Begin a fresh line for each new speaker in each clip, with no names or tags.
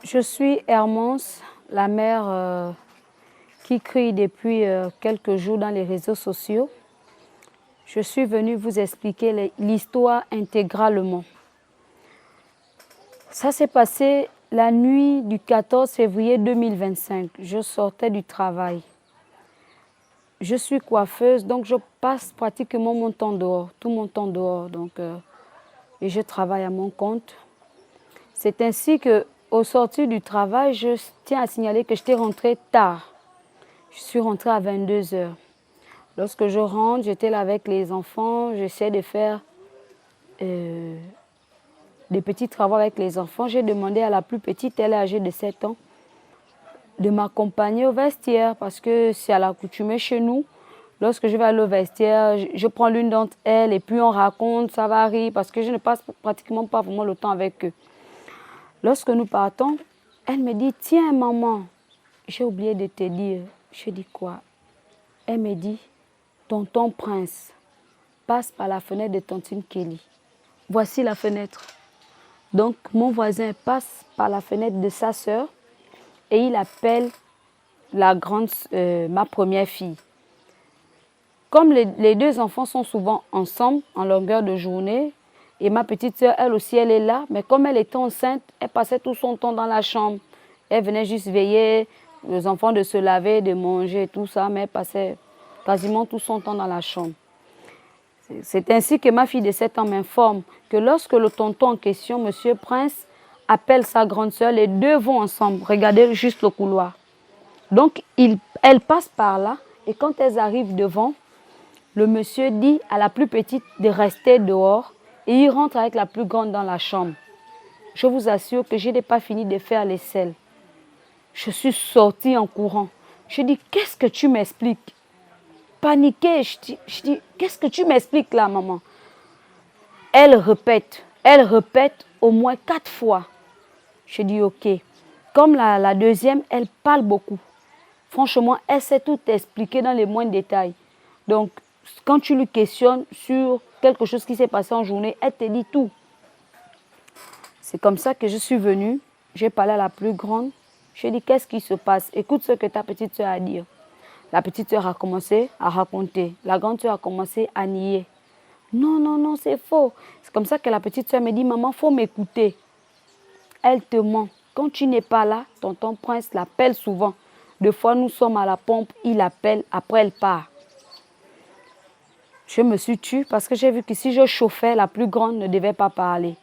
Je suis Hermance, la mère qui crie depuis quelques jours dans les réseaux sociaux. Je suis venue vous expliquer l'histoire intégralement. Ça s'est passé la nuit du 14 février 2025. Je sortais du travail. Je suis coiffeuse, donc je passe pratiquement mon temps dehors, tout mon temps dehors. Et je travaille à mon compte. C'est ainsi qu'au sortir du travail, je tiens à signaler que j'étais rentrée tard. Je suis rentrée à 22 heures. Lorsque je rentre, j'étais là avec les enfants, j'essaie de faire des petits travaux avec les enfants. J'ai demandé à la plus petite, elle est âgée de 7 ans, de m'accompagner au vestiaire parce que c'est à l'accoutumée chez nous. Lorsque je vais aller au vestiaire, je prends l'une d'entre elles et puis on raconte, ça va rire parce que je ne passe pratiquement pas vraiment le temps avec eux. Lorsque nous partons, elle me dit, tiens maman, j'ai oublié de te dire. Je dis quoi? Elle me dit, tonton Prince passe par la fenêtre de tontine Kelly. Voici la fenêtre. Donc mon voisin passe par la fenêtre de sa sœur et il appelle la grande, ma première fille. Comme les deux enfants sont souvent ensemble en longueur de journée, et ma petite sœur, elle aussi, elle est là, mais comme elle était enceinte, elle passait tout son temps dans la chambre. Elle venait juste veiller les enfants de se laver, de manger, tout ça, mais elle passait quasiment tout son temps dans la chambre. C'est ainsi que ma fille de 7 ans m'informe que lorsque le tonton en question, Monsieur Prince, appelle sa grande sœur, les deux vont ensemble, regarder juste le couloir. Donc, elle passe par là, et quand elles arrivent devant, le monsieur dit à la plus petite de rester dehors et il rentre avec la plus grande dans la chambre. Je vous assure que je n'ai pas fini de faire les selles. Je suis sortie en courant. Je dis, qu'est-ce que tu m'expliques? Paniquée, je dis, qu'est-ce que tu m'expliques là, maman? Elle répète au moins 4 fois. Je dis, ok. Comme la deuxième, elle parle beaucoup. Franchement, elle sait tout expliquer dans les moindres détails. Donc, quand tu lui questionnes sur quelque chose qui s'est passé en journée, elle te dit tout. C'est comme ça que je suis venue. J'ai parlé à la plus grande. Je lui ai dit, qu'est-ce qui se passe? Écoute ce que ta petite soeur a à dire. La petite soeur a commencé à raconter. La grande soeur a commencé à nier. Non, non, non, c'est faux. C'est comme ça que la petite soeur me dit, maman, il faut m'écouter. Elle te ment. Quand tu n'es pas là, tonton Prince l'appelle souvent. Des fois, nous sommes à la pompe, il appelle, après elle part. Je me suis tue parce que j'ai vu que si je chauffais, la plus grande ne devait pas parler.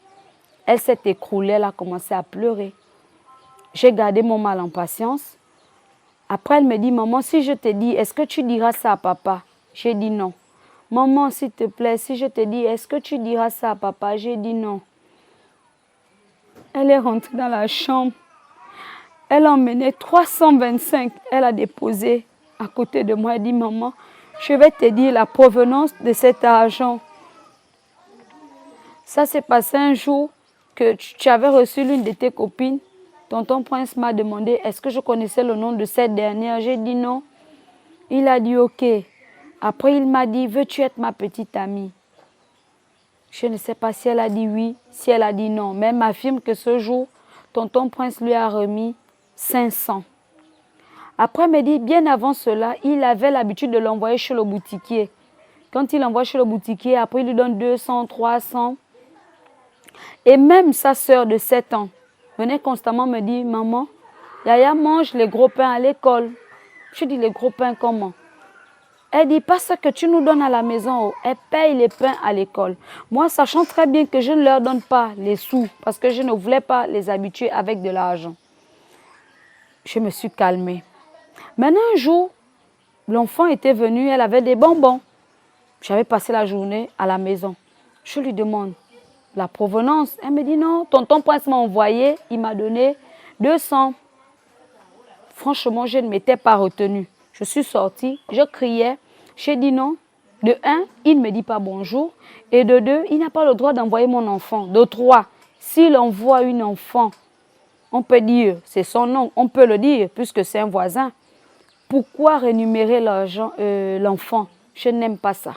Elle s'est écroulée, elle a commencé à pleurer. J'ai gardé mon mal en patience. Après, elle me dit, maman, si je te dis, est-ce que tu diras ça à papa? J'ai dit non. Maman, s'il te plaît, si je te dis, est-ce que tu diras ça à papa? J'ai dit non. Elle est rentrée dans la chambre. Elle a emmené 325. Elle a déposé à côté de moi. Elle dit, maman, je vais te dire la provenance de cet argent. Ça s'est passé un jour que tu avais reçu l'une de tes copines. Tonton Prince m'a demandé, est-ce que je connaissais le nom de cette dernière? J'ai dit non. Il a dit ok. Après, il m'a dit, veux-tu être ma petite amie? Je ne sais pas si elle a dit oui, si elle a dit non. Mais elle m'affirme que ce jour, tonton Prince lui a remis 500. Après, elle me dit, bien avant cela, il avait l'habitude de l'envoyer chez le boutiquier. Quand il l'envoie chez le boutiquier, après, il lui donne 200, 300. Et même sa sœur de 7 ans venait constamment me dire, maman, Yaya mange les gros pains à l'école. Je dis, les gros pains comment? Elle dit, pas ce que tu nous donnes à la maison. Elle paye les pains à l'école. Moi, sachant très bien que je ne leur donne pas les sous parce que je ne voulais pas les habituer avec de l'argent. Je me suis calmée. Maintenant, un jour, l'enfant était venu, elle avait des bonbons. J'avais passé la journée à la maison. Je lui demande la provenance. Elle me dit non, tonton Prince m'a envoyé, il m'a donné 200. Franchement, je ne m'étais pas retenue. Je suis sortie, je criais. J'ai dit non. De 1, il ne me dit pas bonjour. Et de 2, il n'a pas le droit d'envoyer mon enfant. De 3, s'il envoie une enfant, on peut dire, c'est son nom, on peut le dire puisque c'est un voisin. Pourquoi rémunérer l'enfant? Je n'aime pas ça.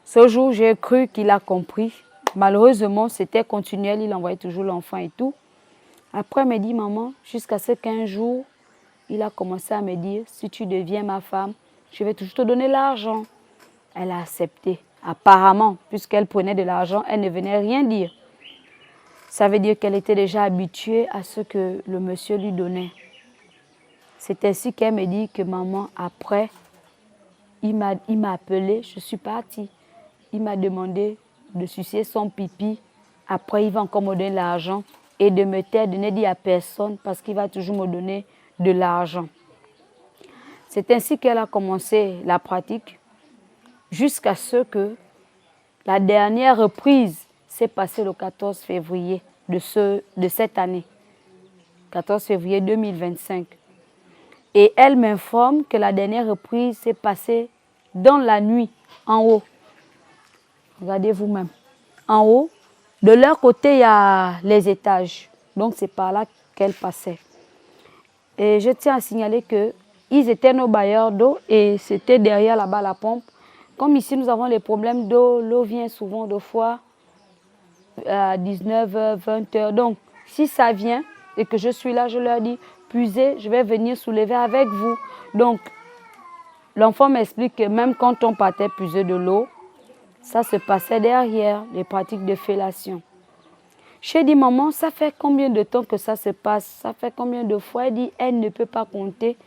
Ce jour, j'ai cru qu'il a compris. Malheureusement, c'était continuel, il envoyait toujours l'enfant et tout. Après, elle me dit, maman, jusqu'à ce qu'un jour, il a commencé à me dire, si tu deviens ma femme, je vais toujours te donner l'argent. Elle a accepté. Apparemment, puisqu'elle prenait de l'argent, elle ne venait rien dire. Ça veut dire qu'elle était déjà habituée à ce que le monsieur lui donnait. C'est ainsi qu'elle me dit que maman, après, il m'a appelé, je suis partie. Il m'a demandé de sucer son pipi. Après, il va encore me donner l'argent et de me taire, de ne dire à personne parce qu'il va toujours me donner de l'argent. C'est ainsi qu'elle a commencé la pratique jusqu'à ce que la dernière reprise s'est passée le 14 février de cette année. 14 février 2025. Et elle m'informe que la dernière reprise s'est passée dans la nuit, en haut. Regardez vous-même. En haut, de leur côté, il y a les étages. Donc, c'est par là qu'elle passait. Et je tiens à signaler qu'ils étaient nos bailleurs d'eau et c'était derrière là-bas la pompe. Comme ici, nous avons les problèmes d'eau, l'eau vient souvent deux fois à 19h, 20h. Donc, si ça vient et que je suis là, je leur dis, puisez, je vais venir soulever avec vous. Donc, l'enfant m'explique que même quand on partait puiser de l'eau, ça se passait derrière les pratiques de fellation. J'ai dit, maman, ça fait combien de temps que ça se passe? Ça fait combien de fois? Elle dit, elle ne peut pas compter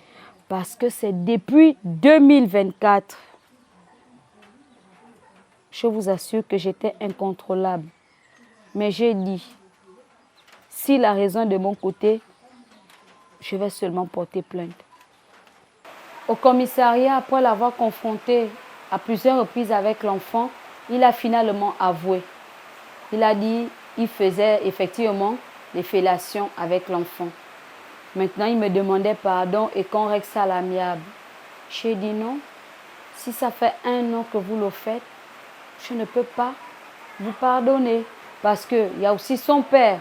parce que c'est depuis 2024. Je vous assure que j'étais incontrôlable. Mais j'ai dit, si la raison est de mon côté, je vais seulement porter plainte. Au commissariat, après l'avoir confronté à plusieurs reprises avec l'enfant, il a finalement avoué. Il a dit qu'il faisait effectivement des fellations avec l'enfant. Maintenant, il me demandait pardon et qu'on règle ça à l'amiable. J'ai dit non. Si ça fait 1 an que vous le faites, je ne peux pas vous pardonner. Parce qu'il y a aussi son père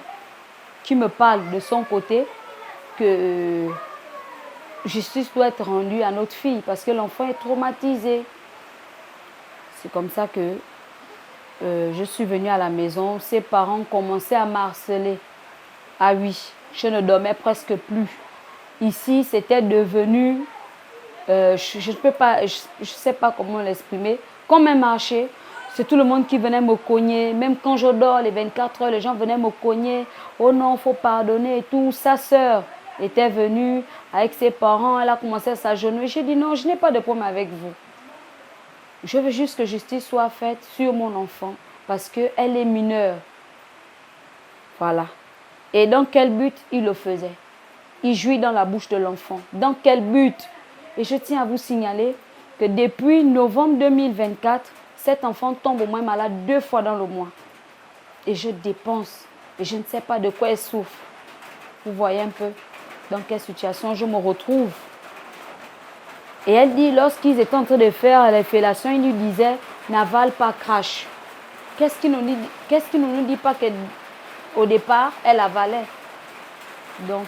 qui me parle de son côté que justice doit être rendue à notre fille parce que l'enfant est traumatisé. C'est comme ça que je suis venue à la maison. Ses parents commençaient à m'harceler. Ah oui, je ne dormais presque plus. Ici, c'était devenu, je ne peux pas, je sais pas comment l'exprimer, comme un marché. C'est tout le monde qui venait me cogner. Même quand je dors, les 24 heures, les gens venaient me cogner. Oh non, il faut pardonner et tout. Sa sœur était venue avec ses parents. Elle a commencé à s'agenouiller. J'ai dit non, je n'ai pas de problème avec vous. Je veux juste que justice soit faite sur mon enfant parce qu'elle est mineure. Voilà. Et dans quel but il le faisait? Il jouit dans la bouche de l'enfant. Dans quel but? Et je tiens à vous signaler que depuis novembre 2024, cet enfant tombe au moins malade 2 fois dans le mois. Et je dépense. Et je ne sais pas de quoi elle souffre. Vous voyez un peu dans quelle situation je me retrouve. Et elle dit, lorsqu'ils étaient en train de faire les fellations, il lui disait, n'avale pas, crache. Qu'est-ce qu'il ne nous dit pas qu'au départ, elle avalait. Donc,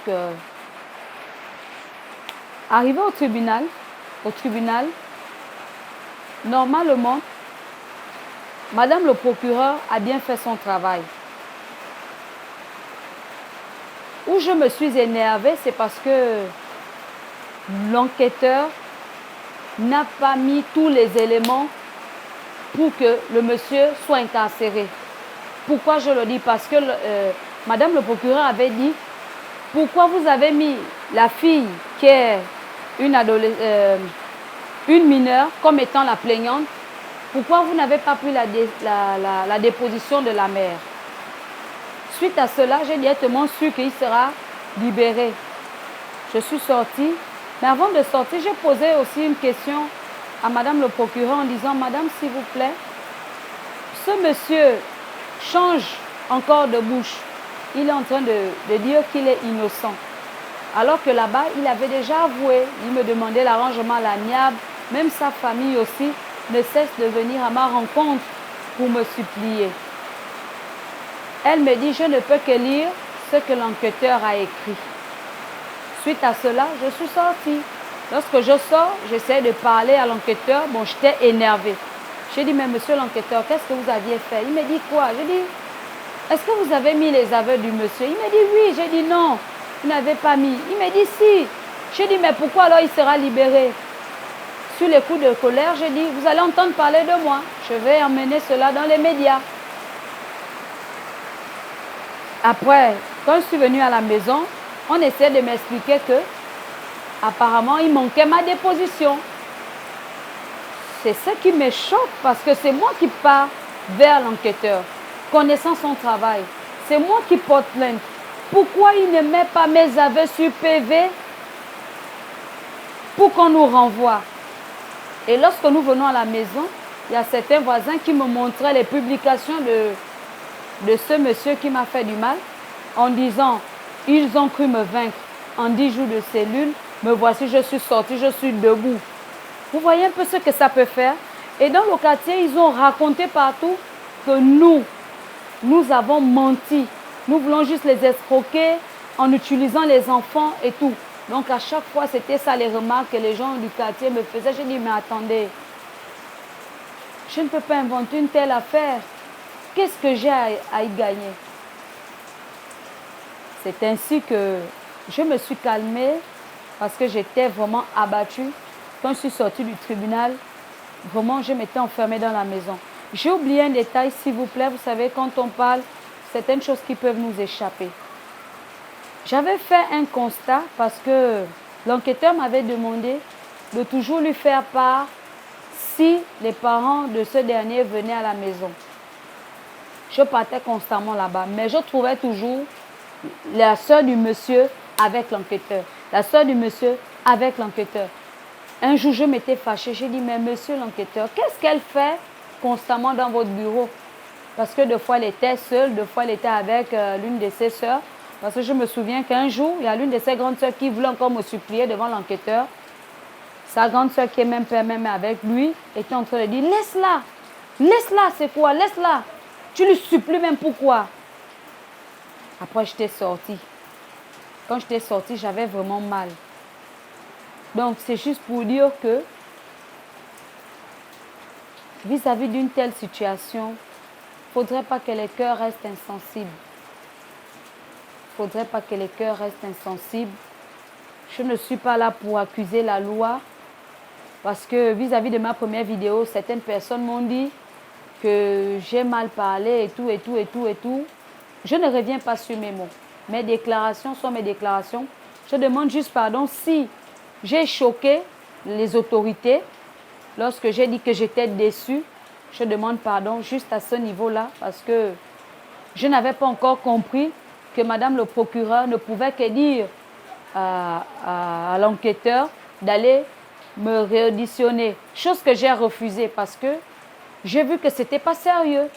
arrivé au tribunal, normalement, Madame le procureur a bien fait son travail. Où je me suis énervée, c'est parce que l'enquêteur n'a pas mis tous les éléments pour que le monsieur soit incarcéré. Pourquoi je le dis? Parce que Madame le procureur avait dit, pourquoi vous avez mis la fille qui est une mineure comme étant la plaignante? Pourquoi vous n'avez pas pris la déposition de la mère? Suite à cela, j'ai directement su qu'il sera libéré. Je suis sortie. Mais avant de sortir, j'ai posé aussi une question à Madame le procureur en disant, Madame, s'il vous plaît, ce monsieur change encore de bouche. Il est en train de dire qu'il est innocent. Alors que là-bas, il avait déjà avoué. Il me demandait l'arrangement à l'amiable. Même sa famille aussi ne cesse de venir à ma rencontre pour me supplier. Elle me dit, je ne peux que lire ce que l'enquêteur a écrit. Suite à cela, je suis sortie. Lorsque je sors, j'essaie de parler à l'enquêteur. Bon, j'étais énervée. J'ai dit, mais monsieur l'enquêteur, qu'est-ce que vous aviez fait? Il me dit quoi? Je dis, est-ce que vous avez mis les aveux du monsieur? Il me dit oui. J'ai dit non, vous n'avez pas mis. Il me dit si. J'ai dit mais pourquoi alors il sera libéré? Sur les coups de colère, j'ai dit vous allez entendre parler de moi. Je vais emmener cela dans les médias. Après, quand je suis venue à la maison, on essayait de m'expliquer que apparemment il manquait ma déposition. C'est ce qui me choque parce que c'est moi qui pars vers l'enquêteur, connaissant son travail. C'est moi qui porte plainte. Pourquoi il ne met pas mes aveux sur PV pour qu'on nous renvoie? Et lorsque nous venons à la maison, il y a certains voisins qui me montraient les publications de ce monsieur qui m'a fait du mal en disant « Ils ont cru me vaincre en 10 jours de cellule, me voici, je suis sortie, je suis debout. » Vous voyez un peu ce que ça peut faire? Et dans le quartier, ils ont raconté partout que nous avons menti. Nous voulons juste les escroquer en utilisant les enfants et tout. Donc à chaque fois, c'était ça les remarques que les gens du quartier me faisaient. J'ai dit, mais attendez, je ne peux pas inventer une telle affaire. Qu'est-ce que j'ai à y gagner? C'est ainsi que je me suis calmée parce que j'étais vraiment abattue. Quand je suis sortie du tribunal, vraiment, je m'étais enfermée dans la maison. J'ai oublié un détail, s'il vous plaît. Vous savez, quand on parle, certaines choses qui peuvent nous échapper. J'avais fait un constat parce que l'enquêteur m'avait demandé de toujours lui faire part si les parents de ce dernier venaient à la maison. Je partais constamment là-bas, mais je trouvais toujours la soeur du monsieur avec l'enquêteur. La soeur du monsieur avec l'enquêteur. Un jour, je m'étais fâchée. J'ai dit, mais monsieur l'enquêteur, qu'est-ce qu'elle fait constamment dans votre bureau? Parce que deux fois, elle était seule, deux fois, elle était avec l'une de ses sœurs. Parce que je me souviens qu'un jour, il y a l'une de ses grandes sœurs qui voulait encore me supplier devant l'enquêteur. Sa grande sœur qui est même père, même avec lui, était en train de dire, laisse-la, laisse-la, c'est quoi, laisse-la. Tu lui supplies même pourquoi? Après, j'étais sortie. Quand j'étais sortie, j'avais vraiment mal. Donc, c'est juste pour dire que vis-à-vis d'une telle situation, il ne faudrait pas que les cœurs restent insensibles. Il ne faudrait pas que les cœurs restent insensibles. Je ne suis pas là pour accuser la loi parce que vis-à-vis de ma première vidéo, certaines personnes m'ont dit que j'ai mal parlé et tout, et tout, et tout, et tout. Je ne reviens pas sur mes mots. Mes déclarations sont mes déclarations. Je demande juste pardon si j'ai choqué les autorités lorsque j'ai dit que j'étais déçue. Je demande pardon juste à ce niveau-là parce que je n'avais pas encore compris que madame le procureur ne pouvait que dire à l'enquêteur d'aller me réauditionner. Chose que j'ai refusée parce que j'ai vu que ce n'était pas sérieux.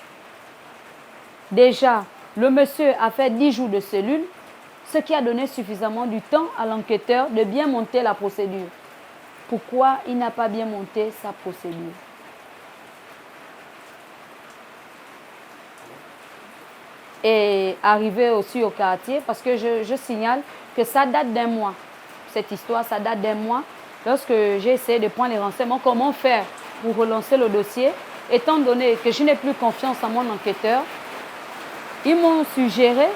Déjà, le monsieur a fait 10 jours de cellule, ce qui a donné suffisamment du temps à l'enquêteur de bien monter la procédure. Pourquoi il n'a pas bien monté sa procédure? Et arrivé aussi au quartier, parce que je signale que ça date d'un mois. Cette histoire, ça date d'un mois. Lorsque j'ai essayé de prendre les renseignements, comment faire pour relancer le dossier, étant donné que je n'ai plus confiance en mon enquêteur, ils m'ont suggéré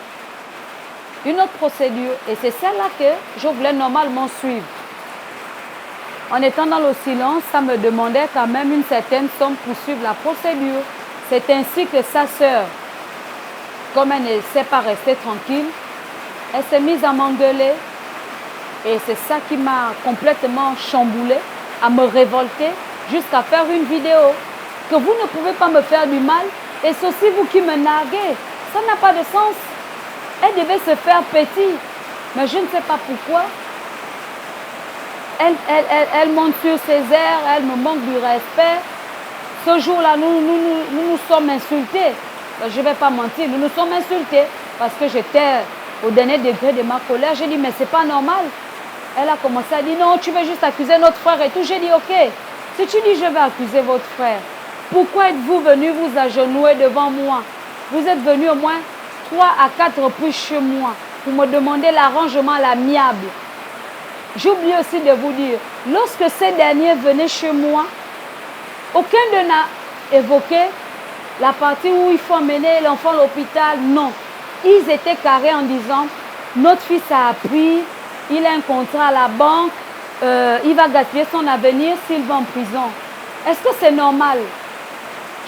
une autre procédure. Et c'est celle-là que je voulais normalement suivre. En étant dans le silence, ça me demandait quand même une certaine somme pour suivre la procédure. C'est ainsi que sa sœur, comme elle ne sait pas rester tranquille, elle s'est mise à m'engueuler. Et c'est ça qui m'a complètement chamboulée, à me révolter, jusqu'à faire une vidéo. Que vous ne pouvez pas me faire du mal, et c'est aussi vous qui me narguez. Ça n'a pas de sens. Elle devait se faire petite, mais je ne sais pas pourquoi. Elle monte sur ses airs, elle me manque du respect. Ce jour-là, nous sommes insultés. Je ne vais pas mentir, nous sommes insultés parce que j'étais au dernier degré de ma colère. J'ai dit, mais c'est pas normal. Elle a commencé à dire, non, tu veux juste accuser notre frère et tout. J'ai dit, ok, si tu dis, je vais accuser votre frère, pourquoi êtes-vous venu vous agenouiller devant moi? Vous êtes venu au moins 3 à 4 reprises chez moi pour me demander l'arrangement à l'amiable. J'oublie aussi de vous dire, lorsque ces derniers venaient chez moi, aucun d'eux n'a évoqué La partie où il faut amener l'enfant à l'hôpital, non. Ils étaient carrés en disant, notre fils a appris, il a un contrat à la banque, il va gaspiller son avenir s'il va en prison. Est-ce que c'est normal?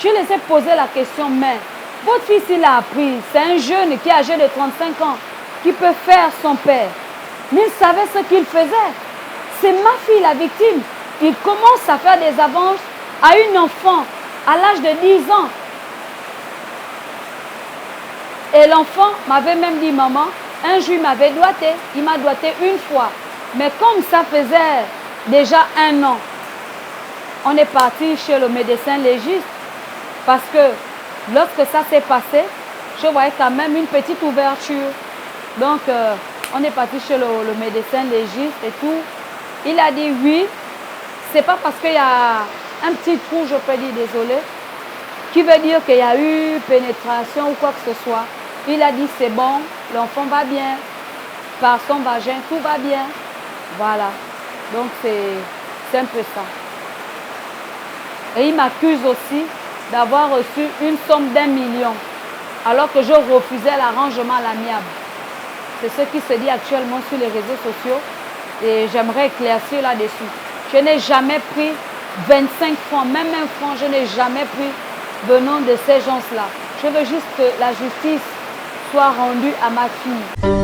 Je les ai posé la question, mais votre fils, il a appris, c'est un jeune qui est âgé de 35 ans, qui peut faire son père. Mais il savait ce qu'il faisait. C'est ma fille la victime. Il commence à faire des avances à une enfant à l'âge de 10 ans. Et l'enfant m'avait même dit, maman, un jour il m'avait doigté. Il m'a doigté une fois. Mais comme ça faisait déjà 1 an, on est parti chez le médecin légiste. Parce que lorsque ça s'est passé, je voyais quand même une petite ouverture. Donc, on est parti chez le médecin légiste et tout. Il a dit oui, c'est pas parce qu'il y a un petit trou, je peux dire désolé, qui veut dire qu'il y a eu pénétration ou quoi que ce soit. Il a dit c'est bon, l'enfant va bien, par son vagin, tout va bien. Voilà. Donc, c'est un peu ça. Et il m'accuse aussi d'avoir reçu une somme d'1 million, alors que je refusais l'arrangement à l'amiable. C'est ce qui se dit actuellement sur les réseaux sociaux et j'aimerais éclaircir là-dessus. Je n'ai jamais pris 25 francs, même 1 franc, je n'ai jamais pris venant de ces gens-là. Je veux juste que la justice soit rendue à ma fille.